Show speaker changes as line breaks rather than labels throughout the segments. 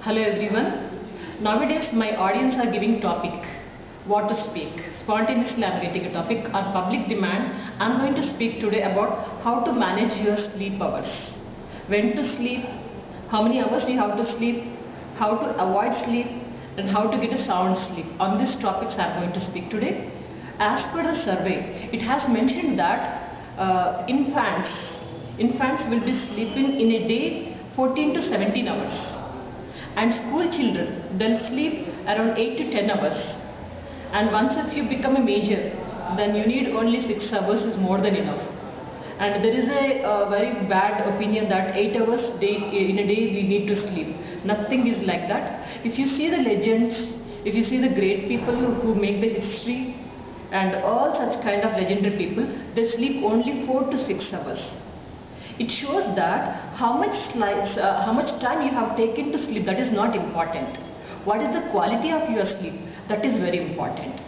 Hello everyone. Nowadays my audience are giving topic what to speak. Spontaneously I am getting a topic on public demand. I am going to speak today about how to manage your sleep hours. When to sleep, how many hours you have to sleep, how to avoid sleep and how to get a sound sleep. On these topics I am going to speak today. As per the survey, it has mentioned that infants will be sleeping in a day 14 to 17 hours. And school children, they'll sleep around 8 to 10 hours. And once if you become a major, then you need only 6 hours is more than enough. And there is a very bad opinion that 8 hours in a day we need to sleep. Nothing is like that. If you see the legends, if you see the great people who make the history and all such kind of legendary people, they sleep only 4 to 6 hours. It shows that how much time you have taken to sleep, that is not important. What is the quality of your sleep? That is very important.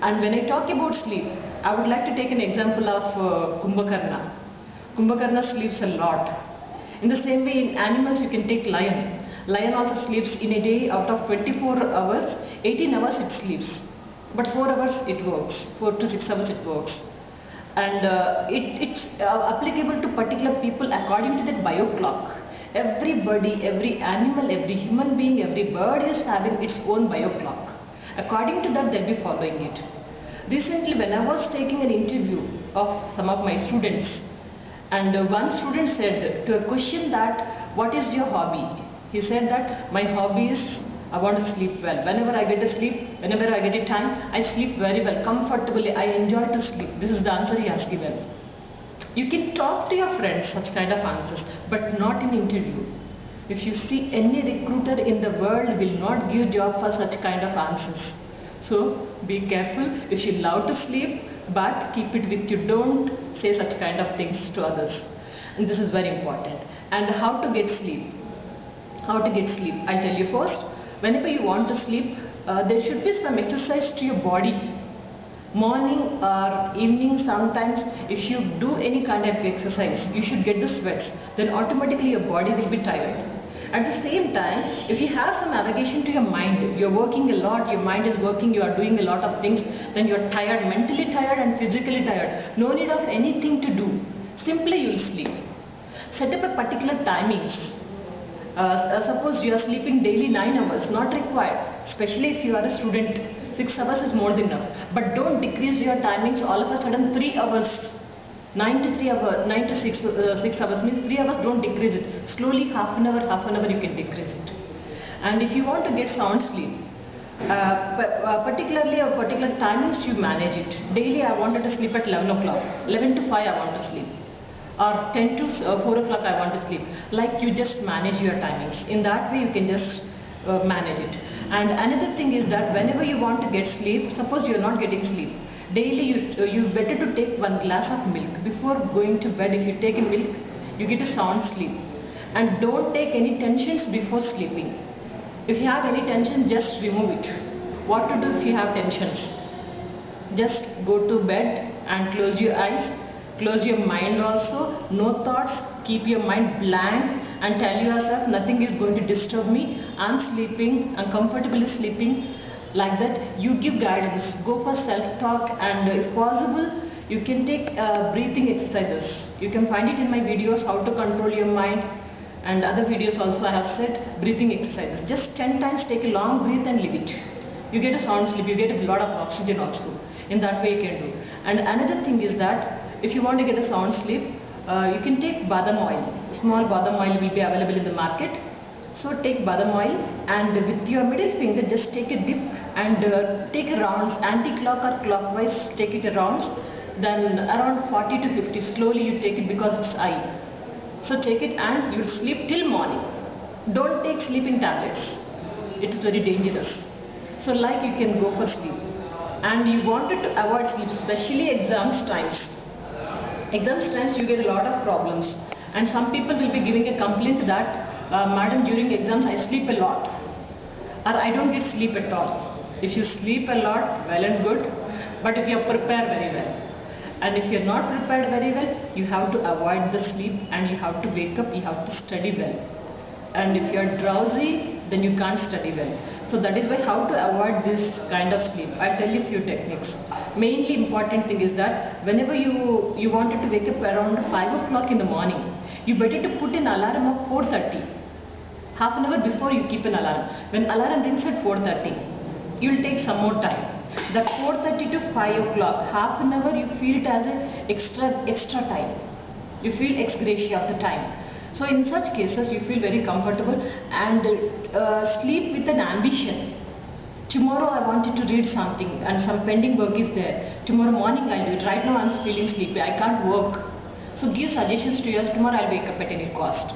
And when I talk about sleep, I would like to take an example of Kumbhakarna. Kumbhakarna sleeps a lot. In the same way in animals you can take lion. Lion also sleeps in a day out of 24 hours, 18 hours it sleeps. But 4 hours it works, 4 to 6 hours it works. And it's applicable to particular people according to that bio clock. Everybody, every animal, every human being, every bird is having its own bio clock. According to that, they'll be following it. Recently, when I was taking an interview of some of my students, and one student said to a question that, what is your hobby? He said that my hobby is I want to sleep well. Whenever I get to sleep, whenever I get a time, I sleep very well, comfortably. I enjoy to sleep. This is the answer he has given. You can talk to your friends such kind of answers, but not in interview. If you see any recruiter in the world will not give job for such kind of answers. So be careful. If you love to sleep, but keep it with you. Don't say such kind of things to others. And this is very important. And how to get sleep? How to get sleep? I'll tell you first. Whenever you want to sleep, there should be some exercise to your body. Morning or evening, sometimes if you do any kind of exercise, you should get the sweats. Then automatically your body will be tired. At the same time, if you have some aggravation to your mind, you're working a lot, your mind is working, you are doing a lot of things, then you're tired, mentally tired and physically tired. No need of anything to do. Simply you'll sleep. Set up a particular timings. Suppose you are sleeping daily 9 hours, not required, especially if you are a student, 6 hours is more than enough. But don't decrease your timings all of a sudden 3 hours, 9 to 6 hours means 3 hours, don't decrease it. Slowly half an hour you can decrease it. And if you want to get sound sleep, particularly a particular timings you manage it. Daily I wanted to sleep at 11 o'clock, 11 to 5 I want to sleep. Or 10 to 4 o'clock I want to sleep. Like you just manage your timings. In that way you can just manage it. And another thing is that whenever you want to get sleep, suppose you are not getting sleep, daily you better to take 1 glass of milk. Before going to bed, if you take a milk, you get a sound sleep. And don't take any tensions before sleeping. If you have any tension, just remove it. What to do if you have tensions? Just go to bed and close your eyes. Close your mind also, no thoughts, keep your mind blank and tell yourself nothing is going to disturb me, I'm sleeping, I'm comfortably sleeping. Like that, you give guidance, go for self-talk and if possible, you can take breathing exercises. You can find it in my videos, how to control your mind and other videos also I have said breathing exercises. Just 10 times take a long breath and leave it. You get a sound sleep, you get a lot of oxygen also. In that way you can do. And another thing is that if you want to get a sound sleep, you can take badam oil. Small badam oil will be available in the market. So take badam oil and with your middle finger just take a dip and take a rounds, anti-clock or clockwise take it around. Then around 40 to 50 slowly you take it because it's eye. So take it and you will sleep till morning. Don't take sleeping tablets. It is very dangerous. So like you can go for sleep. And you wanted to avoid sleep, especially exams times. Exams times you get a lot of problems and some people will be giving a complaint that madam, during exams I sleep a lot or I don't get sleep at all. If you sleep a lot, well and good, but if you are prepared very well. And if you are not prepared very well, you have to avoid the sleep and you have to wake up, you have to study well. And if you are drowsy, then you can't study well. So that is why how to avoid this kind of sleep. I'll tell you few techniques. Mainly important thing is that whenever you wanted to wake up around 5 o'clock in the morning, you better to put an alarm of 4:30. Half an hour before you keep an alarm. When alarm rings at 4:30, you will take some more time. That 4:30 to 5 o'clock, half an hour, you feel it as an extra time. You feel ex gratia of the time. So in such cases, you feel very comfortable and sleep with an ambition. Tomorrow I wanted to read something and some pending work is there. Tomorrow morning I'll do it. Right now I'm feeling sleepy. I can't work. So give suggestions to yourself. Tomorrow I'll wake up at any cost.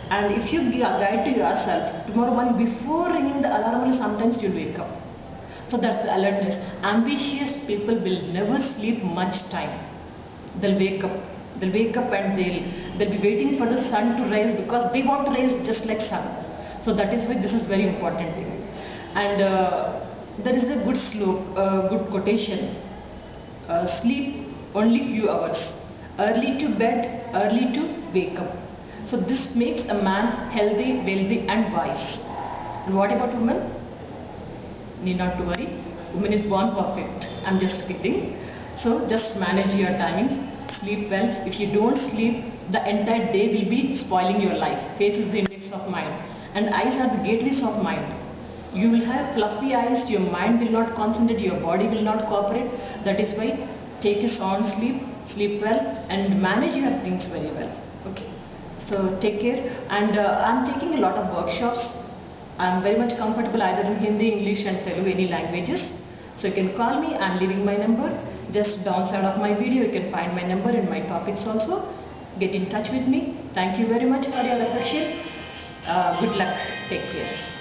And if you give a guide to yourself, tomorrow morning before ringing the alarm, sometimes you'll wake up. So that's the alertness. Ambitious people will never sleep much time. They'll wake up. They'll wake up and they'll be waiting for the sun to rise because they want to rise just like sun. So that is why this is very important thing. And there is a good good quotation. Sleep only few hours. Early to bed, early to wake up. So this makes a man healthy, wealthy and wise. And what about women? Need not to worry. Woman is born perfect. I'm just kidding. So just manage your timings. Sleep well. If you don't sleep, the entire day will be spoiling your life. Face is the index of mind and eyes are the gateways of mind. You will have fluffy eyes, your mind will not concentrate, your body will not cooperate. That is why take a sound sleep, sleep well and manage your things very well. Okay. So take care. And I'm taking a lot of workshops. I'm very much comfortable either in Hindi, English and Telugu, any languages. So you can call me. I'm leaving my number. Just downside of my video, you can find my number and my topics also. Get in touch with me. Thank you very much for your affection. Good luck. Take care.